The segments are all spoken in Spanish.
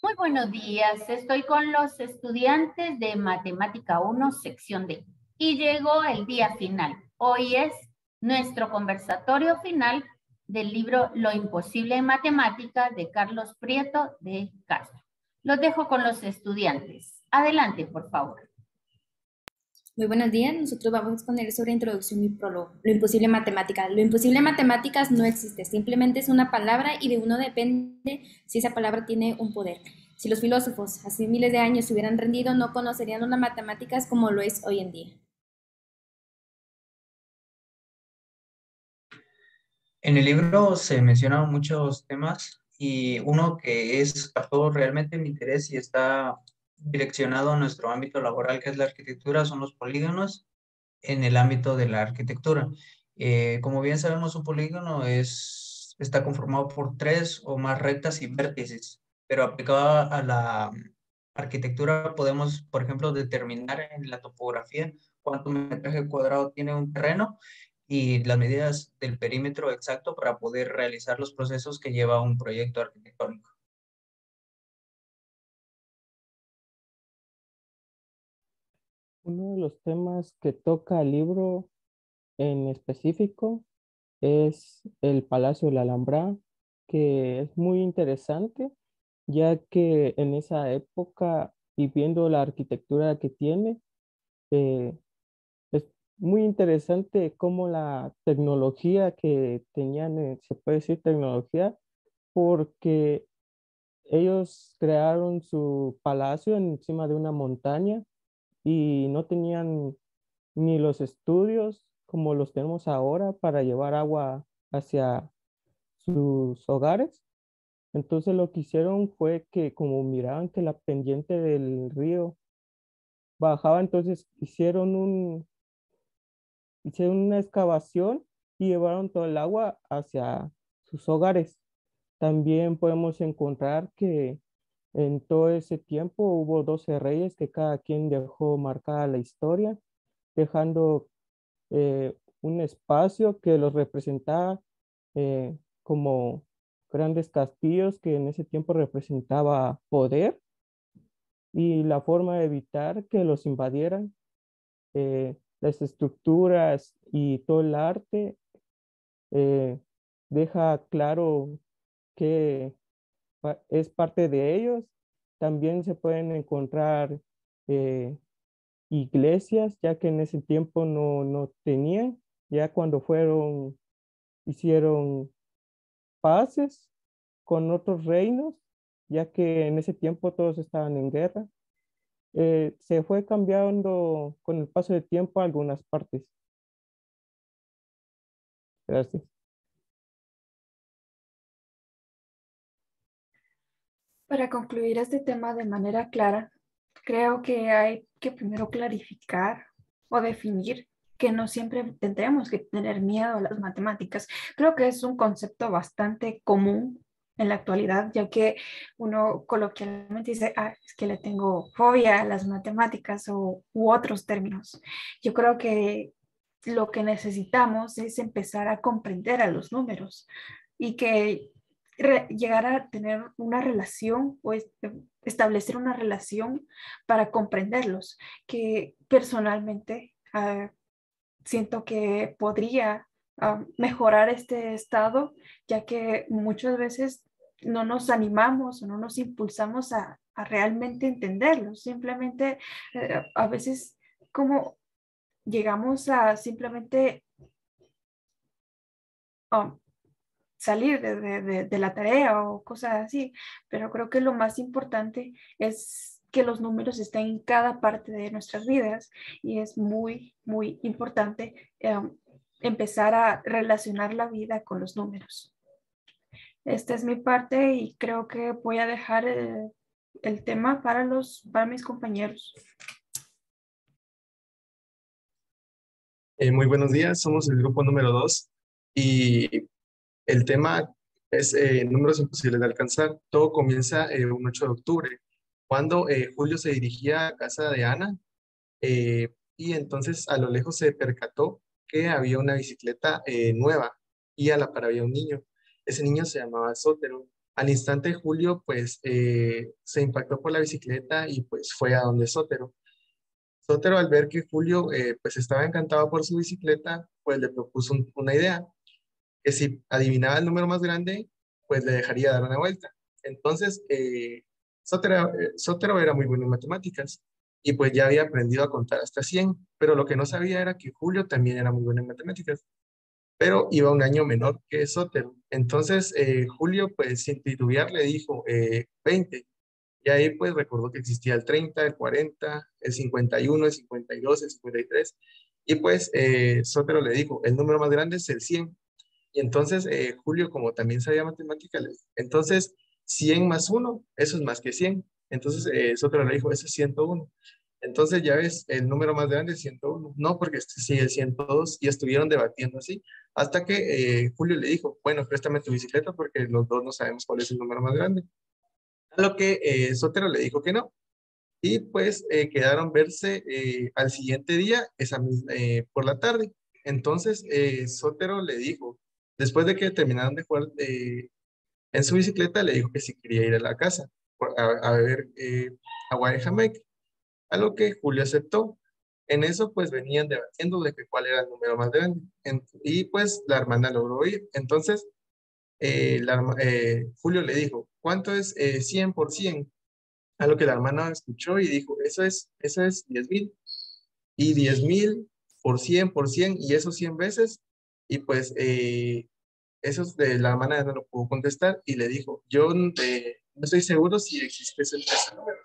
Muy buenos días, estoy con los estudiantes de Matemática 1, sección D. Y llegó el día final. Hoy es nuestro conversatorio final del libro Lo imposible en matemática de Carlos Prieto de Castro. Los dejo con los estudiantes. Adelante, por favor. Muy buenos días, nosotros vamos a exponer sobre introducción y prólogo. Lo imposible en matemáticas. Lo imposible en matemáticas no existe, simplemente es una palabra y de uno depende si esa palabra tiene un poder. Si los filósofos hace miles de años se hubieran rendido, no conocerían las matemáticas como lo es hoy en día. En el libro se mencionan muchos temas y uno que captó realmente mi interés y está direccionado a nuestro ámbito laboral, que es la arquitectura, son los polígonos en el ámbito de la arquitectura. Como bien sabemos, un polígono está conformado por tres o más rectas y vértices, pero aplicado a la arquitectura podemos, por ejemplo, determinar en la topografía cuánto metraje cuadrado tiene un terreno y las medidas del perímetro exacto para poder realizar los procesos que lleva un proyecto arquitectónico. Uno de los temas que toca el libro en específico es el Palacio de la Alhambra, que es muy interesante, ya que en esa época y viendo la arquitectura que tiene, eh, es muy interesante cómo la tecnología que tenían, se puede decir tecnología, porque ellos crearon su palacio encima de una montaña y no tenían ni los estudios como los tenemos ahora para llevar agua hacia sus hogares. Entonces lo que hicieron fue que como miraban que la pendiente del río bajaba, entonces hicieron una excavación y llevaron todo el agua hacia sus hogares. También podemos encontrar que en todo ese tiempo hubo 12 reyes que cada quien dejó marcada la historia, dejando un espacio que los representaba como grandes castillos que en ese tiempo representaba poder y la forma de evitar que los invadieran. Las estructuras y todo el arte eh, deja claro que es parte de ellos. También se pueden encontrar eh, iglesias, ya que en ese tiempo no tenían, ya cuando hicieron paces con otros reinos, ya que en ese tiempo todos estaban en guerra. Se fue cambiando con el paso del tiempo algunas partes. Gracias. Para concluir este tema de manera clara, creo que hay que primero clarificar o definir que no siempre tendremos que tener miedo a las matemáticas. Creo que es un concepto bastante común en la actualidad, ya que uno coloquialmente dice, es que le tengo fobia a las matemáticas u otros términos. Yo creo que lo que necesitamos es empezar a comprender a los números y que llegar a tener una relación o establecer una relación para comprenderlos, que personalmente siento que podría mejorar este estado, ya que muchas veces no nos animamos o no nos impulsamos a realmente entenderlos, simplemente a veces como llegamos a simplemente um, salir de la tarea o cosas así, pero creo que lo más importante es que los números estén en cada parte de nuestras vidas y es muy, muy importante empezar a relacionar la vida con los números. Esta es mi parte y creo que voy a dejar el tema para mis compañeros. Muy buenos días, somos el grupo número 2 y el tema es números imposibles de alcanzar. Todo comienza un 8 de octubre, cuando Julio se dirigía a casa de Ana y entonces a lo lejos se percató que había una bicicleta nueva y a la par había un niño. Ese niño se llamaba Sotero Al instante Julio pues se impactó por la bicicleta y pues fue a donde Sotero. Sotero al ver que Julio pues estaba encantado por su bicicleta, pues le propuso una idea, que si adivinaba el número más grande, pues le dejaría dar una vuelta. Entonces, Sotero era muy bueno en matemáticas y pues ya había aprendido a contar hasta 100, pero lo que no sabía era que Julio también era muy bueno en matemáticas, pero iba un año menor que Sotero. Entonces, Julio, pues sin titubear, le dijo 20. Y ahí pues recordó que existía el 30, el 40, el 51, el 52, el 53. Y pues Sotero le dijo, el número más grande es el 100. Y entonces Julio, como también sabía matemáticas, entonces 100 más uno, eso es más que 100. Entonces Sotero le dijo, eso es 101. Entonces ya ves, el número más grande es 101. No, porque este sí es 102. Y estuvieron debatiendo así, hasta que Julio le dijo, bueno, préstame tu bicicleta porque los dos no sabemos cuál es el número más grande. A lo que Sotero le dijo que no. Y pues quedaron verse al siguiente día, por la tarde. Entonces Sotero le dijo, después de que terminaron de jugar en su bicicleta, le dijo que si quería ir a la casa a beber agua de Jamaica, a lo que Julio aceptó. En eso pues venían debatiendo de que cuál era el número más grande. Y pues la hermana logró ir. Entonces Julio le dijo, ¿cuánto es 100 por 100? A lo que la hermana escuchó y dijo, eso es 10,000. Y 10,000 por 100 y eso 100 veces. Y pues la hermana no lo pudo contestar y le dijo, yo no estoy seguro si existe ese número.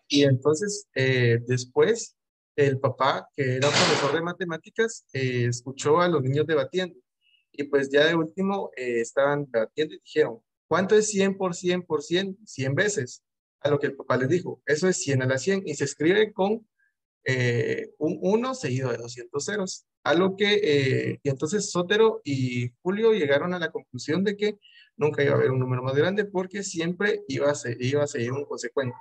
Y entonces después el papá, que era profesor de matemáticas, escuchó a los niños debatiendo. Y pues ya de último estaban debatiendo y dijeron, ¿cuánto es 100 por 100 por 100? 100 veces. A lo que el papá les dijo, eso es 100 a la 100 y se escribe con un 1 seguido de 200 ceros. A lo que, y entonces Sotero y Julio llegaron a la conclusión de que nunca iba a haber un número más grande porque siempre iba a seguir un consecuente.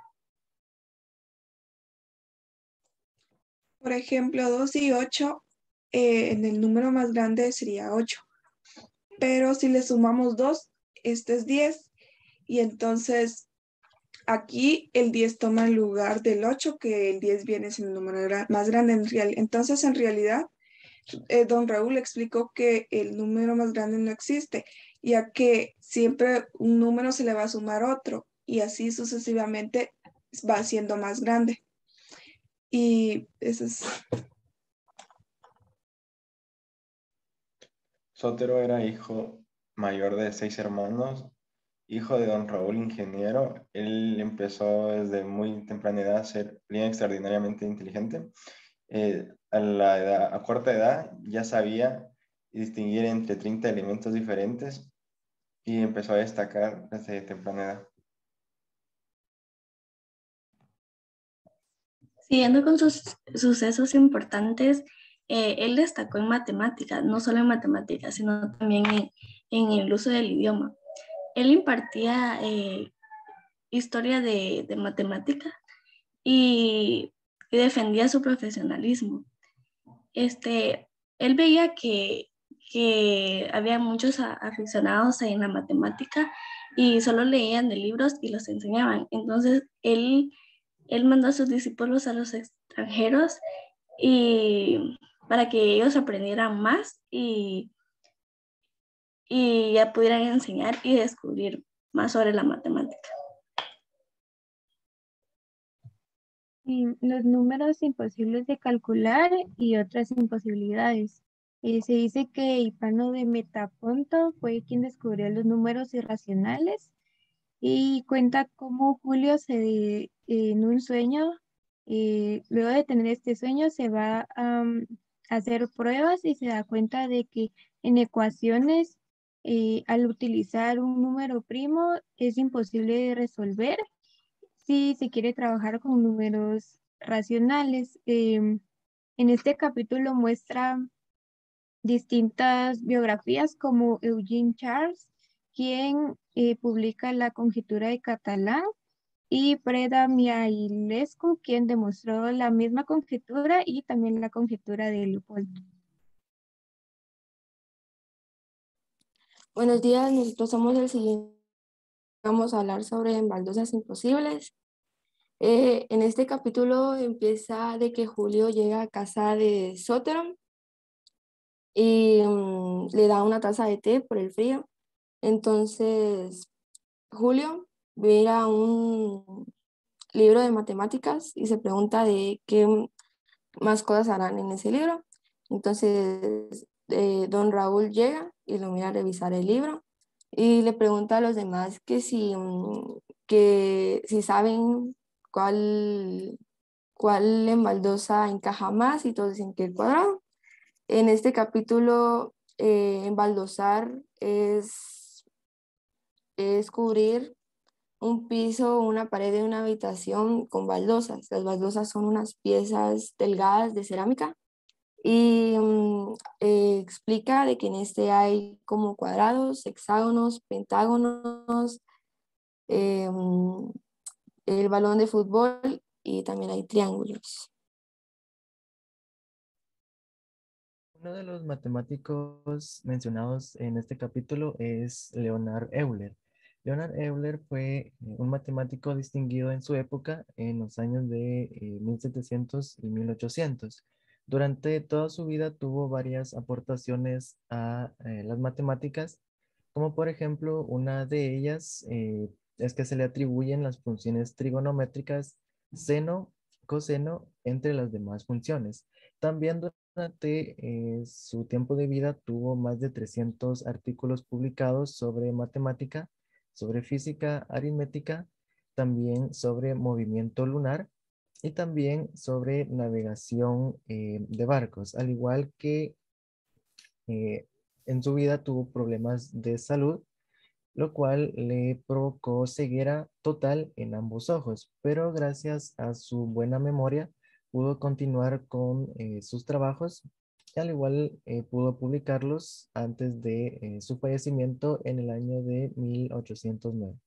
Por ejemplo, 2 y 8, en el número más grande sería 8. Pero si le sumamos 2, este es 10. Y entonces aquí el 10 toma el lugar del 8, que el 10 viene siendo el número más grande. Entonces, en realidad, don Raúl explicó que el número más grande no existe, ya que siempre un número se le va a sumar otro y así sucesivamente va siendo más grande. Y eso es... Sotero era hijo mayor de 6 hermanos, hijo de don Raúl ingeniero. Él empezó desde muy temprana edad a ser bien extraordinariamente inteligente. A corta edad ya sabía distinguir entre 30 elementos diferentes y empezó a destacar desde temprana edad. Siguiendo con sus sucesos importantes, él destacó en matemáticas, no solo en matemáticas, sino también en el uso del idioma. Él impartía historia de matemática y defendía su profesionalismo. Él veía que había muchos aficionados en la matemática y solo leían de libros y los enseñaban. Entonces, él mandó a sus discípulos a los extranjeros y para que ellos aprendieran más y ya pudieran enseñar y descubrir más sobre la matemática. Los números imposibles de calcular y otras imposibilidades. Se dice que Hipano de Metaponto fue quien descubrió los números irracionales y cuenta cómo Julio en un sueño, luego de tener este sueño, se va a hacer pruebas y se da cuenta de que en ecuaciones, al utilizar un número primo, es imposible de resolver si se quiere trabajar con números racionales. En este capítulo muestra distintas biografías como Eugene Charles, quien publica la conjetura de Catalan, y Preda Mihailescu, quien demostró la misma conjetura y también la conjetura de Leopoldo. Buenos días, nosotros somos el siguiente vamos a hablar sobre baldosas imposibles. En este capítulo empieza de que Julio llega a casa de Sotero y le da una taza de té por el frío. Entonces, Julio mira un libro de matemáticas y se pregunta de qué más cosas harán en ese libro. Entonces, don Raúl llega y lo mira a revisar el libro y le pregunta a los demás que si saben cuál en baldosa encaja más y todos dicen que el cuadrado. En este capítulo, embaldosar es cubrir un piso o una pared de una habitación con baldosas. Las baldosas son unas piezas delgadas de cerámica y explica de que en este hay como cuadrados, hexágonos, pentágonos, el balón de fútbol y también hay triángulos. Uno de los matemáticos mencionados en este capítulo es Leonhard Euler. Leonhard Euler fue un matemático distinguido en su época, en los años de 1700 y 1800. Durante toda su vida tuvo varias aportaciones a las matemáticas, como por ejemplo una de ellas es que se le atribuyen las funciones trigonométricas seno, coseno, entre las demás funciones. También durante su tiempo de vida tuvo más de 300 artículos publicados sobre matemática, sobre física aritmética, también sobre movimiento lunar y también sobre navegación de barcos, al igual que en su vida tuvo problemas de salud, lo cual le provocó ceguera total en ambos ojos, pero gracias a su buena memoria pudo continuar con sus trabajos y al igual pudo publicarlos antes de su fallecimiento en el año de 1809.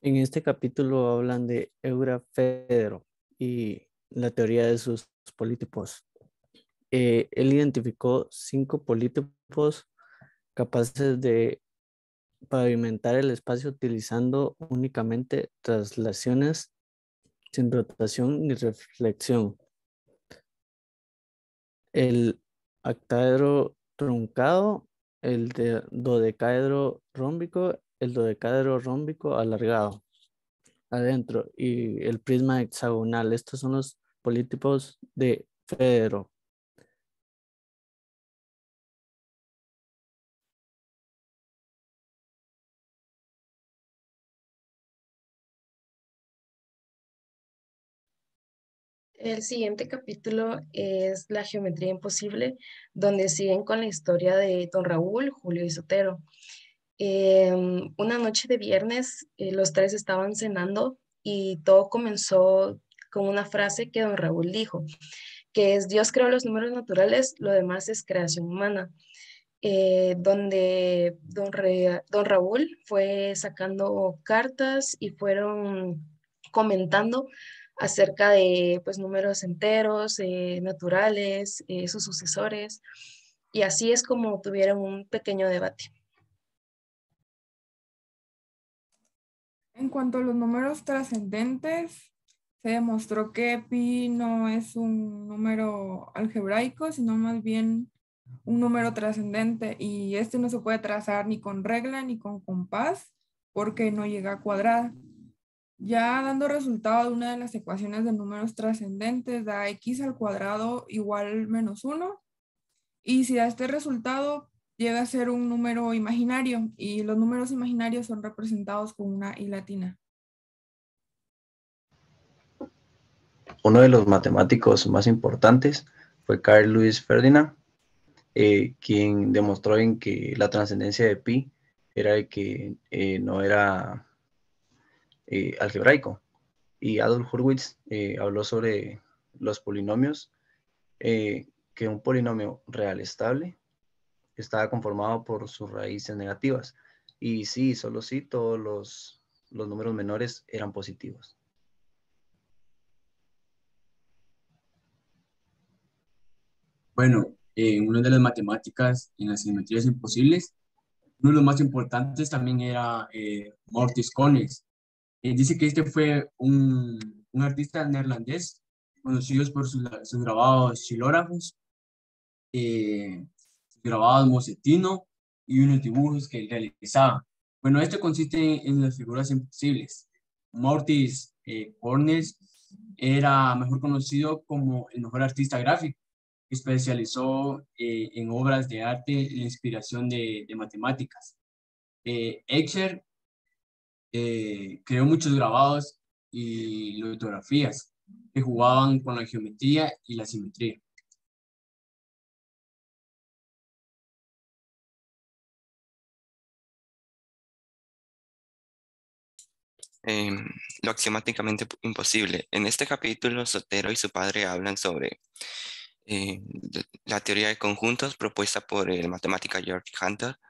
En este capítulo hablan de Eura Federo y la teoría de sus polítopos. Él identificó 5 polítopos capaces de pavimentar el espacio utilizando únicamente traslaciones sin rotación ni reflexión. El octaedro truncado, dodecaedro rómbico, el dodecaedro rómbico alargado adentro y el prisma hexagonal. Estos son los polítopos de Federo. El siguiente capítulo es la geometría imposible, donde siguen con la historia de don Raúl, Julio y Sotero. Una noche de viernes, los tres estaban cenando y todo comenzó con una frase que don Raúl dijo, que es Dios creó los números naturales, lo demás es creación humana. Donde don Raúl fue sacando cartas y fueron comentando acerca de pues, números enteros, naturales, sus sucesores, y así es como tuvieron un pequeño debate. En cuanto a los números trascendentes, se demostró que pi no es un número algebraico, sino más bien un número trascendente y este no se puede trazar ni con regla ni con compás porque no llega a cuadrada. Ya dando resultado de una de las ecuaciones de números trascendentes da x al cuadrado igual menos 1 y si da este resultado llega a ser un número imaginario y los números imaginarios son representados con una i latina. Uno de los matemáticos más importantes fue Carl Louis Ferdinand, quien demostró en que la trascendencia de pi era de que no era algebraico. Y Adolf Hurwitz habló sobre los polinomios, que un polinomio real estable estaba conformado por sus raíces negativas. Y sí, solo sí, todos los números menores eran positivos. Bueno, en una de las matemáticas, en las geometrías imposibles, Uno de los más importantes también era Mortis Konex. Dice que este fue un artista neerlandés, conocido por sus grabados xilógrafos, grabados mocetino y unos dibujos que él realizaba. Bueno, esto consiste en las figuras imposibles. Mortis Konex era mejor conocido como el mejor artista gráfico. Especializó en obras de arte y la inspiración de matemáticas. Escher creó muchos grabados y litografías que jugaban con la geometría y la simetría. Lo axiomáticamente imposible. En este capítulo, Sotero y su padre hablan sobre la teoría de conjuntos propuesta por el matemático George Cantor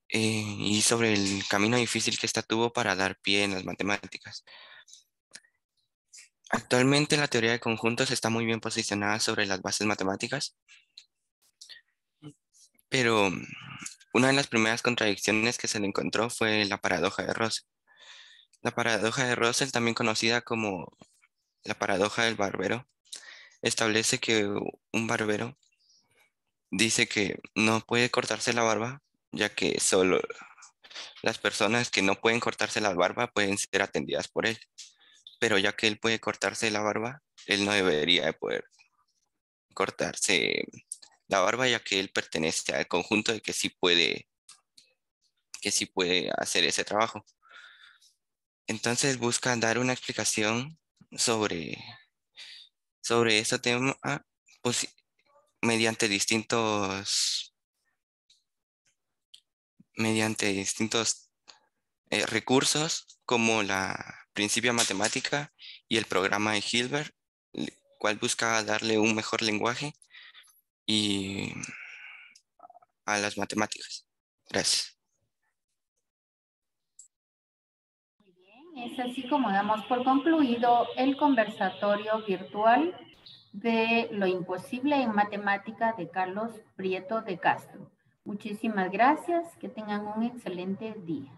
y sobre el camino difícil que ésta tuvo para dar pie en las matemáticas. Actualmente la teoría de conjuntos está muy bien posicionada sobre las bases matemáticas, pero una de las primeras contradicciones que se le encontró fue la paradoja de Russell. La paradoja de Russell, también conocida como la paradoja del barbero, establece que un barbero dice que no puede cortarse la barba, ya que solo las personas que no pueden cortarse la barba pueden ser atendidas por él. Pero ya que él puede cortarse la barba, él no debería de poder cortarse la barba, ya que él pertenece al conjunto de que sí puede hacer ese trabajo. Entonces busca dar una explicación sobre este tema pues, mediante distintos recursos como la principia matemática y el programa de Hilbert, el cual busca darle un mejor lenguaje y a las matemáticas. Gracias. Es así como damos por concluido el conversatorio virtual de lo imposible en matemática de Carlos Prieto de Castro. Muchísimas gracias, que tengan un excelente día.